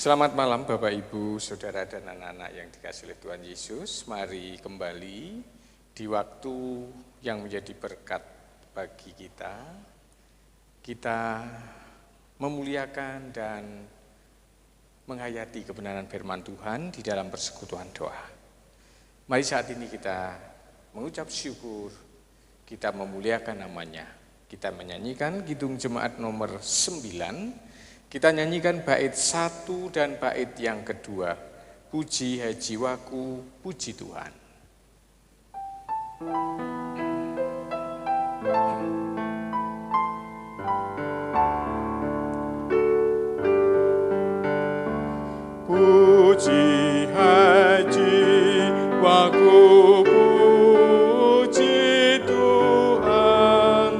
Selamat malam Bapak Ibu, Saudara dan anak-anak yang dikasihi oleh Tuhan Yesus. Mari kembali di waktu yang menjadi berkat bagi kita. Kita memuliakan dan menghayati kebenaran firman Tuhan di dalam persekutuan doa. Mari saat ini kita mengucap syukur, kita memuliakan namanya. Kita menyanyikan Kidung Jemaat nomor 9. Kita nyanyikan bait 1 dan bait yang kedua. Puji hai jiwaku, puji Tuhan. Puji hai jiwaku, puji Tuhan,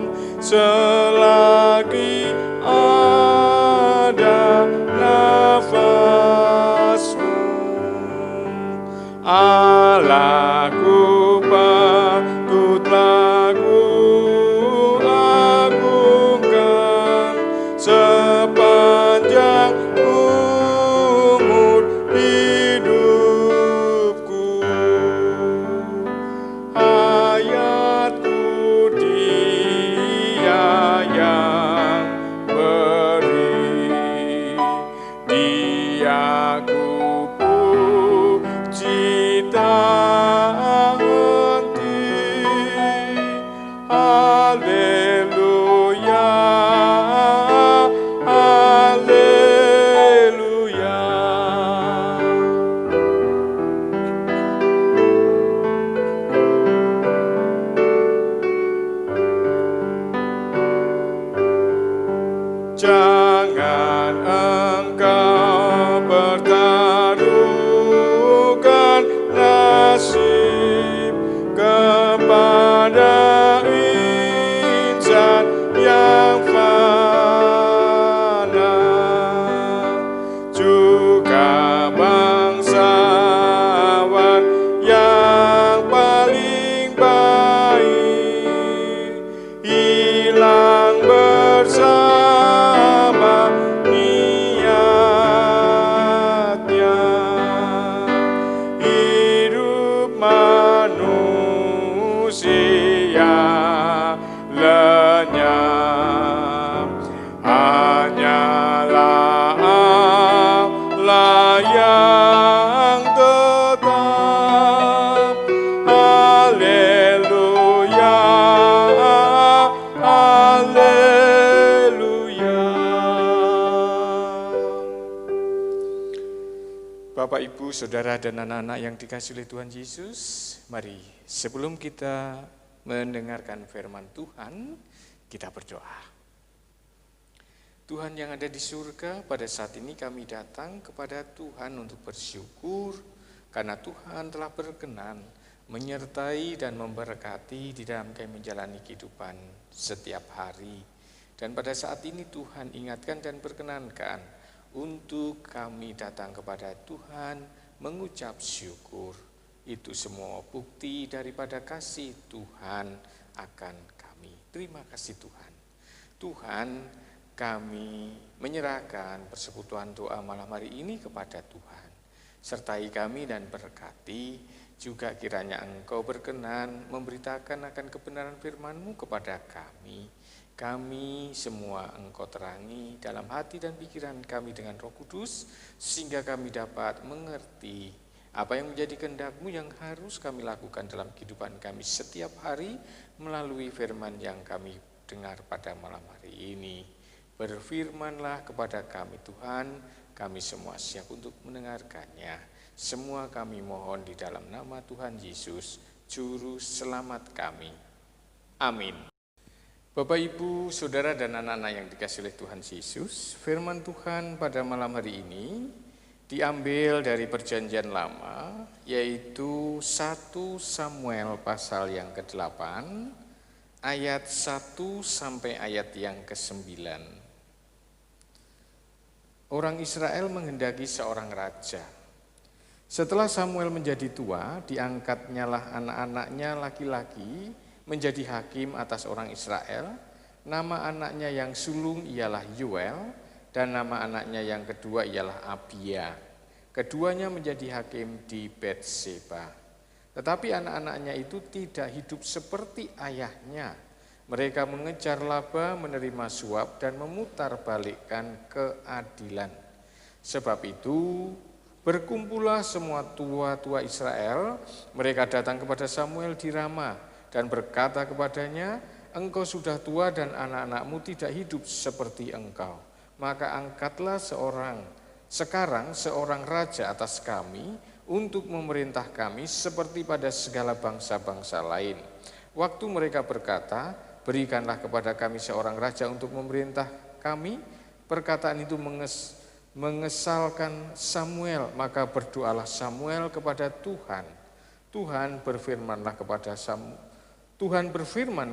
selagi ada nafasmu. Allahku patutlah ku agungkan sepanjang umur hidupku. Hayatku Dia yang beri, Dia ku puji tak henti. Haleluya, haleluya. Jangan engkau pertaruhkan nasib kepada insan yang fana, juga bangsawan yang paling baik hilang bersama niatnya. Hidup manusia lenyap, hanyalah Allah yang tetap. Haleluya, haleluya. Bapak Ibu, Saudara dan anak-anak yang dikasihi oleh Tuhan Yesus, mari sebelum kita mendengarkan firman Tuhan, kita berdoa. Tuhan yang ada di surga, pada saat ini kami datang kepada Tuhan untuk bersyukur karena Tuhan telah berkenan menyertai dan memberkati di dalam kami menjalani kehidupan setiap hari. Dan pada saat ini Tuhan ingatkan dan berkenankan untuk kami datang kepada Tuhan mengucap syukur. Itu semua bukti daripada kasih Tuhan akan kami. Terima kasih Tuhan. Tuhan, kami menyerahkan persekutuan doa malam hari ini kepada Tuhan. Sertai kami dan berkati, juga kiranya Engkau berkenan memberitakan akan kebenaran firman-Mu kepada kami. Kami semua Engkau terangi dalam hati dan pikiran kami dengan Roh Kudus, sehingga kami dapat mengerti apa yang menjadi kehendak-Mu yang harus kami lakukan dalam kehidupan kami setiap hari melalui firman yang kami dengar pada malam hari ini. Berfirmanlah kepada kami Tuhan, kami semua siap untuk mendengarkannya. Semua kami mohon di dalam nama Tuhan Yesus, Juru Selamat kami. Amin. Bapak Ibu, Saudara dan anak-anak yang dikasihi oleh Tuhan Yesus, firman Tuhan pada malam hari ini diambil dari Perjanjian Lama, yaitu 1 Samuel pasal yang ke-8, ayat 1 sampai ayat yang ke-9. Orang Israel menghendaki seorang raja. Setelah Samuel menjadi tua, diangkatnyalah anak-anaknya laki-laki menjadi hakim atas orang Israel. Nama anaknya yang sulung ialah Yoel, dan nama anaknya yang kedua ialah Abia. Keduanya menjadi hakim di Betseba. Tetapi anak-anaknya itu tidak hidup seperti ayahnya. Mereka mengejar laba, menerima suap, dan memutarbalikkan keadilan. Sebab itu berkumpullah semua tua-tua Israel. Mereka datang kepada Samuel di Rama dan berkata kepadanya, engkau sudah tua dan anak-anakmu tidak hidup seperti engkau. Maka angkatlah sekarang seorang raja atas kami untuk memerintah kami seperti pada segala bangsa-bangsa lain. Waktu mereka berkata, berikanlah kepada kami seorang raja untuk memerintah kami, perkataan itu mengesalkan Samuel, maka berdoalah Samuel kepada Tuhan. Tuhan berfirman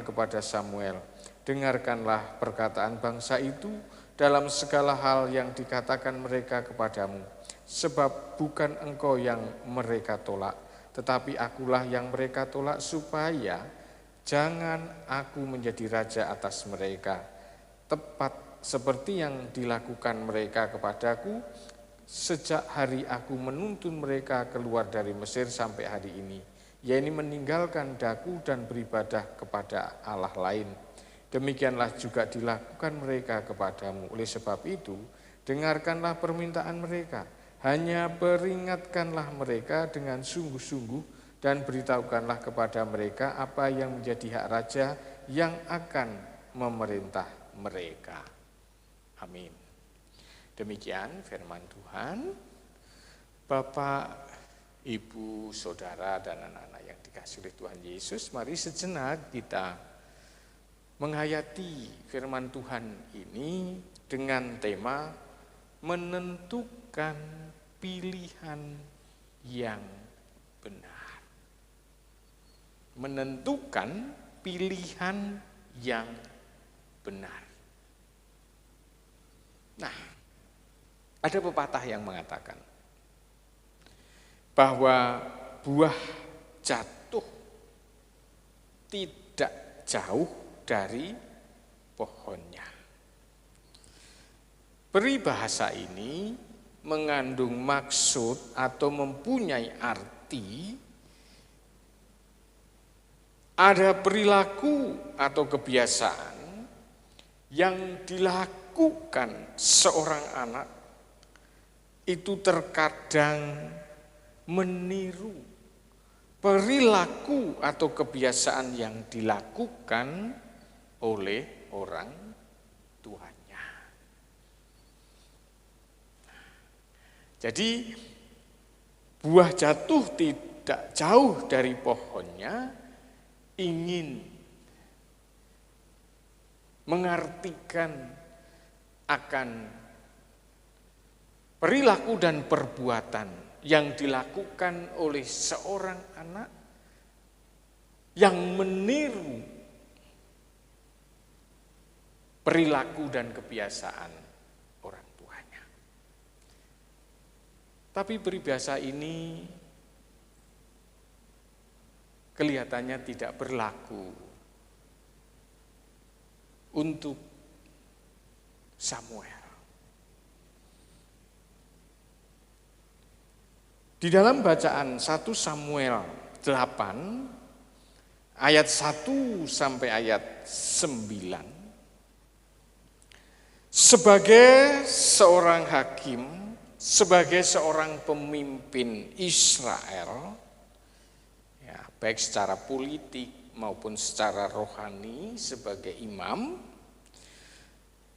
kepada Samuel, dengarkanlah perkataan bangsa itu dalam segala hal yang dikatakan mereka kepadamu, sebab bukan engkau yang mereka tolak, tetapi akulah yang mereka tolak, supaya jangan aku menjadi raja atas mereka, tepat seperti yang dilakukan mereka kepadaku sejak hari aku menuntun mereka keluar dari Mesir sampai hari ini, yaitu meninggalkan daku dan beribadah kepada Allah lain. Demikianlah juga dilakukan mereka kepadamu. Oleh sebab itu, dengarkanlah permintaan mereka. Hanya peringatkanlah mereka dengan sungguh-sungguh dan beritahukanlah kepada mereka apa yang menjadi hak raja yang akan memerintah mereka. Amin. Demikian firman Tuhan. Bapak, Ibu, Saudara, dan anak-anak yang dikasihi oleh Tuhan Yesus, mari sejenak kita menghayati firman Tuhan ini dengan tema menentukan pilihan yang benar. Menentukan pilihan yang benar. Nah, ada pepatah yang mengatakan bahwa buah jatuh tidak jauh dari pohonnya. Peribahasa ini mengandung maksud atau mempunyai arti ada perilaku atau kebiasaan yang dilakukan seorang anak itu terkadang meniru perilaku atau kebiasaan yang dilakukan oleh orang tuanya. Jadi buah jatuh tidak jauh dari pohonnya ingin mengartikan akan perilaku dan perbuatan yang dilakukan oleh seorang anak yang meniru perilaku dan kebiasaan orang tuanya. Tapi peribahasa ini kelihatannya tidak berlaku untuk Samuel. Di dalam bacaan 1 Samuel 8 ayat 1 sampai ayat 9, sebagai seorang hakim, sebagai seorang pemimpin Israel, ya, baik secara politik maupun secara rohani sebagai imam,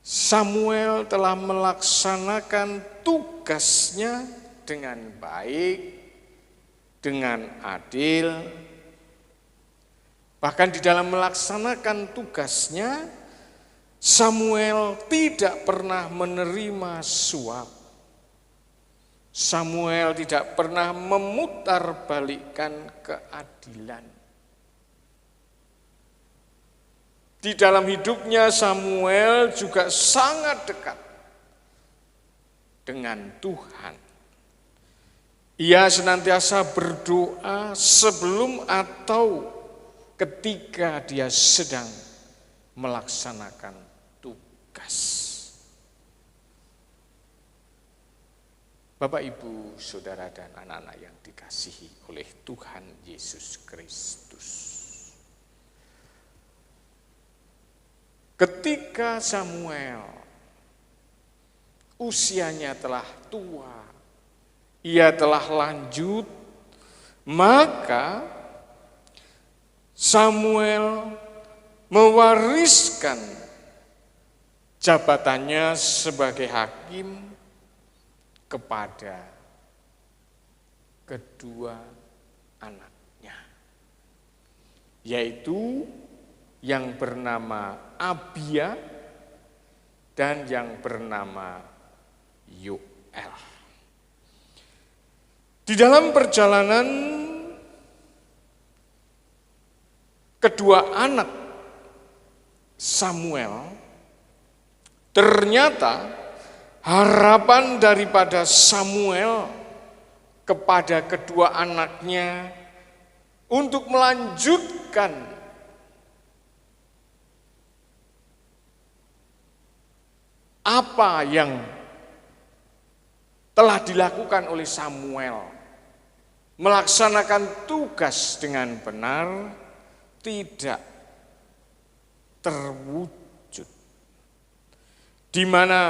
Samuel telah melaksanakan tugasnya dengan baik, dengan adil. Bahkan di dalam melaksanakan tugasnya, Samuel tidak pernah menerima suap. Samuel tidak pernah memutarbalikkan keadilan. Di dalam hidupnya Samuel juga sangat dekat dengan Tuhan. Ia senantiasa berdoa sebelum atau ketika dia sedang melaksanakan tugas. Bapak, Ibu, Saudara, dan anak-anak yang dikasihi oleh Tuhan Yesus Kristus. Ketika Samuel usianya telah tua, ia telah lanjut, maka Samuel mewariskan jabatannya sebagai hakim kepada kedua anaknya, yaitu yang bernama Abia dan yang bernama Yoel. Di dalam perjalanan kedua anak Samuel, ternyata harapan daripada Samuel kepada kedua anaknya untuk melanjutkan apa yang telah dilakukan oleh Samuel, melaksanakan tugas dengan benar, tidak terwujud. Di mana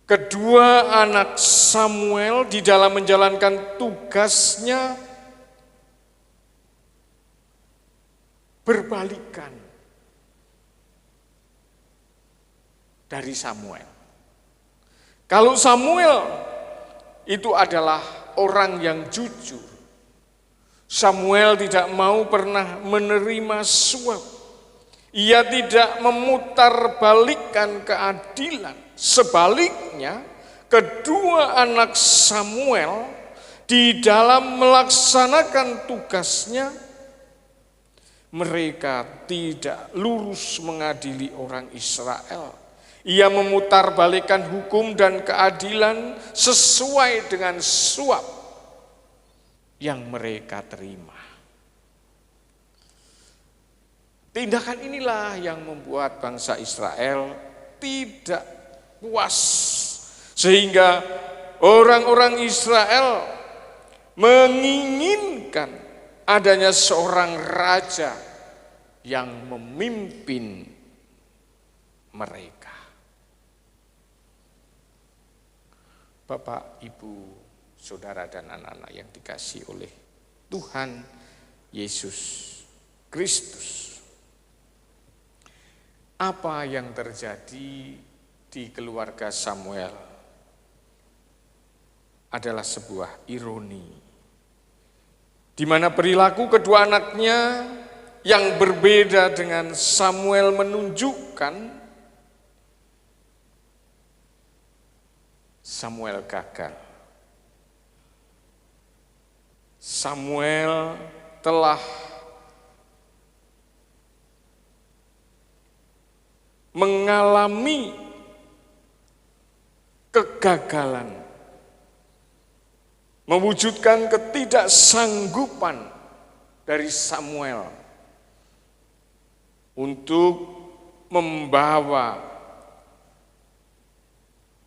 kedua anak Samuel di dalam menjalankan tugasnya berbalikan dari Samuel. Kalau Samuel itu adalah orang yang jujur, Samuel tidak mau pernah menerima suap. Ia tidak memutarbalikkan keadilan. Sebaliknya, kedua anak Samuel di dalam melaksanakan tugasnya, mereka tidak lurus mengadili orang Israel. Ia memutarbalikkan hukum dan keadilan sesuai dengan suap yang mereka terima. Tindakan inilah yang membuat bangsa Israel tidak puas, sehingga orang-orang Israel menginginkan adanya seorang raja yang memimpin mereka. Bapak, Ibu, Saudara, dan anak-anak yang dikasihi oleh Tuhan Yesus Kristus. Apa yang terjadi di keluarga Samuel adalah sebuah ironi, di mana perilaku kedua anaknya yang berbeda dengan Samuel menunjukkan Samuel gagal. Samuel telah mengalami kegagalan, mewujudkan ketidaksanggupan dari Samuel untuk membawa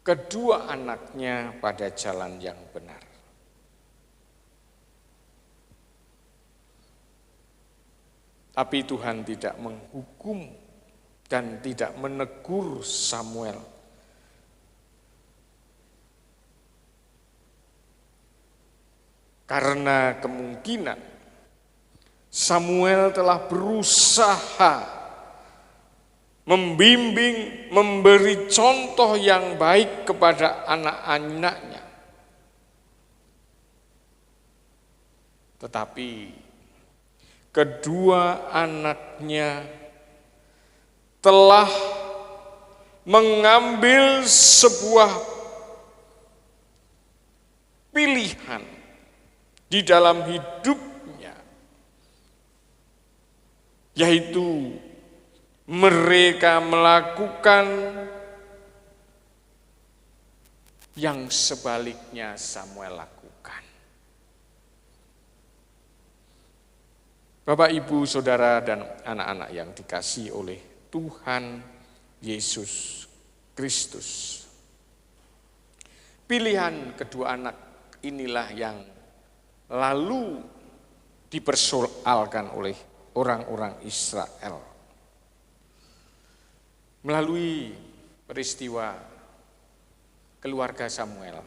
kedua anaknya pada jalan yang benar. Tapi Tuhan tidak menghukum dan tidak menegur Samuel. Karena kemungkinan Samuel telah berusaha membimbing, memberi contoh yang baik kepada anak-anaknya. Tetapi kedua anaknya telah mengambil sebuah pilihan di dalam hidupnya, yaitu mereka melakukan yang sebaliknya Samuel lakukan. Bapak, Ibu, Saudara, dan anak-anak yang dikasihi oleh Tuhan Yesus Kristus. Pilihan kedua anak inilah yang lalu dipersoalkan oleh orang-orang Israel. Melalui peristiwa keluarga Samuel,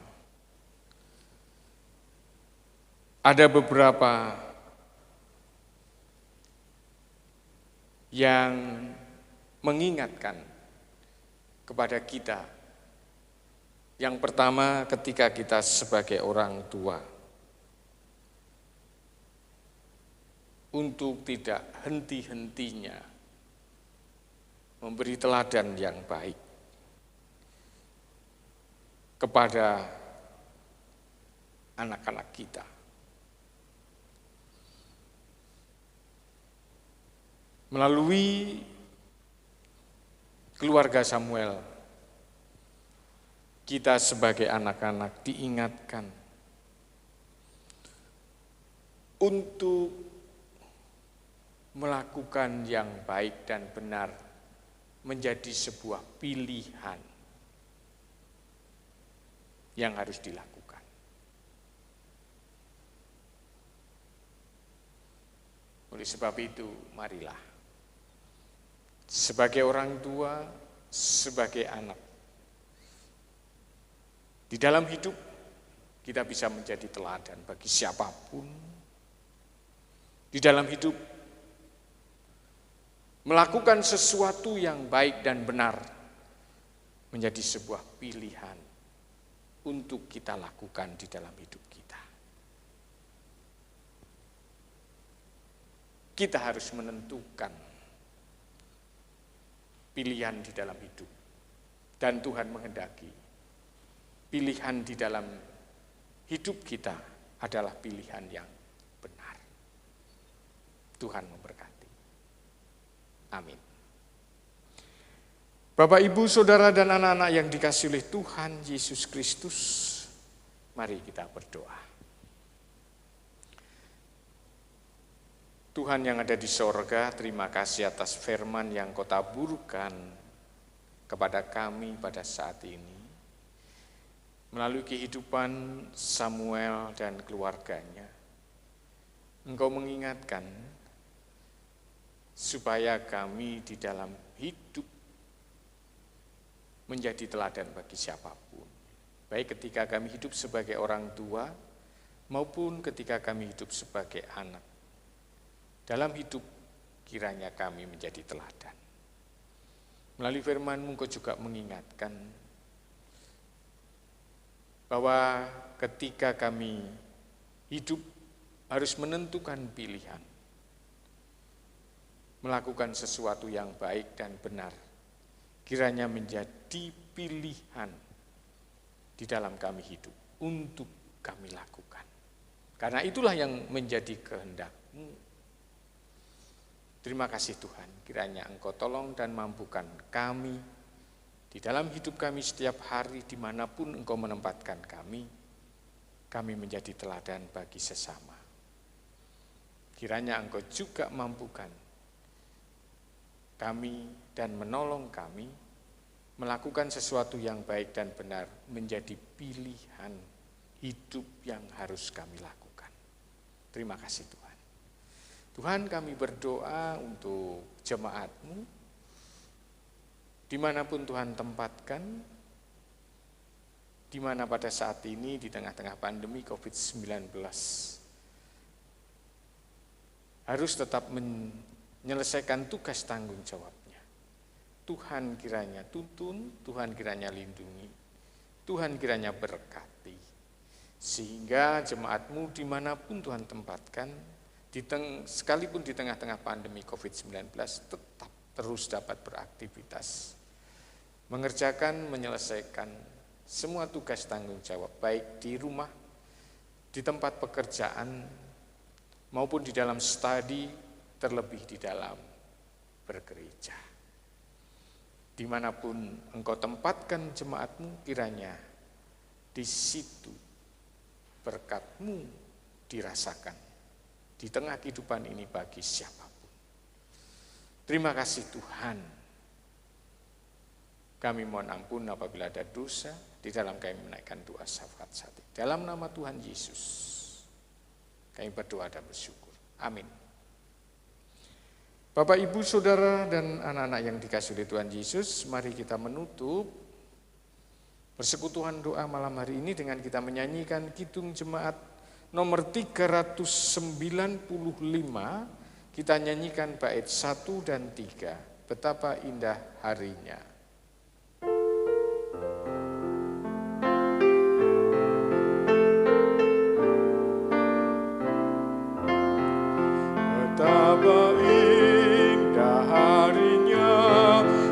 ada beberapa yang mengingatkan kepada kita. Yang pertama, ketika kita sebagai orang tua, untuk tidak henti-hentinya memberi teladan yang baik kepada anak-anak kita. Melalui keluarga Samuel, kita sebagai anak-anak diingatkan untuk melakukan yang baik dan benar menjadi sebuah pilihan yang harus dilakukan. Oleh sebab itu, marilah sebagai orang tua, sebagai anak, di dalam hidup kita bisa menjadi teladan bagi siapapun. Di dalam hidup melakukan sesuatu yang baik dan benar menjadi sebuah pilihan untuk kita lakukan di dalam hidup kita. Kita harus menentukan pilihan di dalam hidup, dan Tuhan menghendaki pilihan di dalam hidup kita adalah pilihan yang benar. Tuhan memberkati. Amin. Bapak, Ibu, Saudara, dan anak-anak yang dikasihi oleh Tuhan Yesus Kristus, mari kita berdoa. Tuhan yang ada di sorga, terima kasih atas firman yang Kau taburkan kepada kami pada saat ini. Melalui kehidupan Samuel dan keluarganya, Engkau mengingatkan supaya kami di dalam hidup menjadi teladan bagi siapapun. Baik ketika kami hidup sebagai orang tua, maupun ketika kami hidup sebagai anak. Dalam hidup kiranya kami menjadi teladan. Melalui firman-Mu Engkau juga mengingatkan bahwa ketika kami hidup harus menentukan pilihan, melakukan sesuatu yang baik dan benar, kiranya menjadi pilihan di dalam kami hidup untuk kami lakukan. Karena itulah yang menjadi kehendak-Mu. Terima kasih Tuhan, kiranya Engkau tolong dan mampukan kami di dalam hidup kami setiap hari dimanapun Engkau menempatkan kami menjadi teladan bagi sesama. Kiranya Engkau juga mampukan kami dan menolong kami melakukan sesuatu yang baik dan benar menjadi pilihan hidup yang harus kami lakukan. Terima kasih Tuhan. Tuhan, kami berdoa untuk jemaat-Mu, dimanapun Tuhan tempatkan, di mana pada saat ini di tengah-tengah pandemi COVID-19 harus tetap menyelesaikan tugas tanggung jawabnya. Tuhan kiranya tuntun, Tuhan kiranya lindungi, Tuhan kiranya berkati, sehingga jemaat-Mu dimanapun Tuhan tempatkan, sekalipun di tengah-tengah pandemi COVID-19 tetap terus dapat beraktivitas, mengerjakan, menyelesaikan semua tugas tanggung jawab, baik di rumah, di tempat pekerjaan, maupun di dalam studi, terlebih di dalam bergereja. Dimanapun Engkau tempatkan jemaat-Mu, kiranya di situ berkat-Mu dirasakan di tengah kehidupan ini bagi siapapun. Terima kasih Tuhan. Kami mohon ampun apabila ada dosa, Di dalam kami menaikkan doa syafaat saat ini. Dalam nama Tuhan Yesus, kami berdoa dan bersyukur. Amin. Bapak, Ibu, Saudara, dan anak-anak yang dikasihi oleh Tuhan Yesus, mari kita menutup persekutuan doa malam hari ini dengan kita menyanyikan Kidung Jemaat nomor 395. Kita nyanyikan bait 1 dan 3. Betapa indah harinya. Betapa indah harinya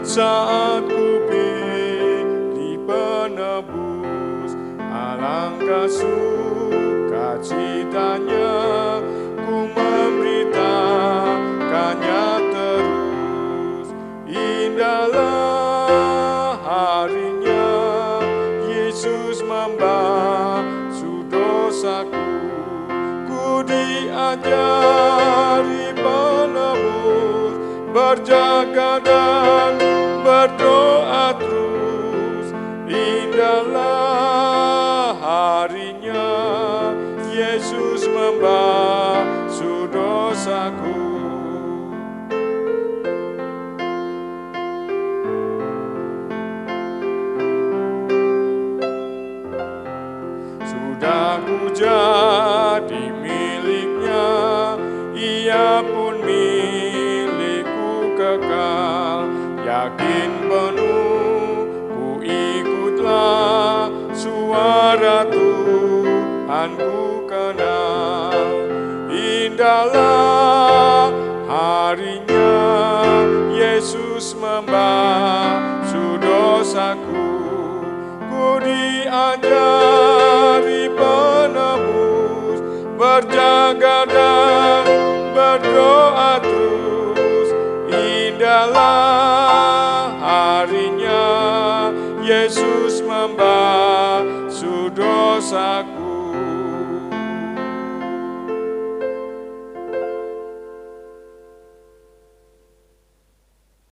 saat ku pilih penebus, alangkah sukacitanya ku memberitakannya terus. Indahlah harinya Yesus membasuh dosaku, ku diajari penebus, berjaga dan berdoa terus. Indahlah harinya Yesus membasuh dosaku. Sudah ku jadi miliknya, ia pun milikku kekal. Yakin penuh ku ikutlah, suara Tuhan ku kenal. Indahlah harinya Yesus membasuh dosaku, ku diajari penebus, berjaga dan berdoa terus. Indahlah harinya Yesus membasuh dosaku.